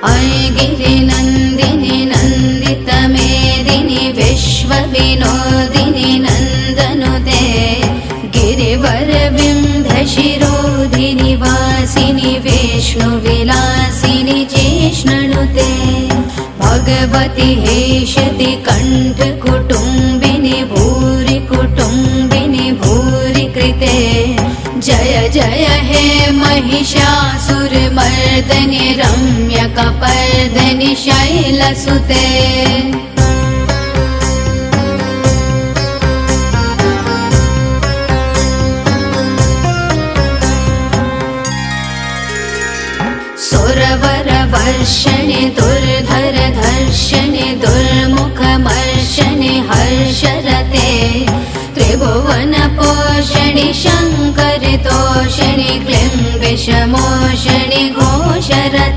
ऐगिरिनन्दिनि नन्दितमेदिनि विश्वविनोदिनि नन्दनुते गिरिवरविन्ध्यशिरोधिनि वासिनि विष्णुविलासिनि जिष्णुनुते भगवति हेशति कण्ठकुटुम्बिनि भूरि कुटुम्बिनि भूरि कृते जय जय हे महिषासुरमर्दनि रम्यकपर्दनि शैलसुते सुरवरवर्षणि दुर्धरधर्षणि दुर्मुखमर्षणि हर्षरते त्रिभुवनपोषणि शङ्करतोषणि क्लिं विषमोषणि घोषरते।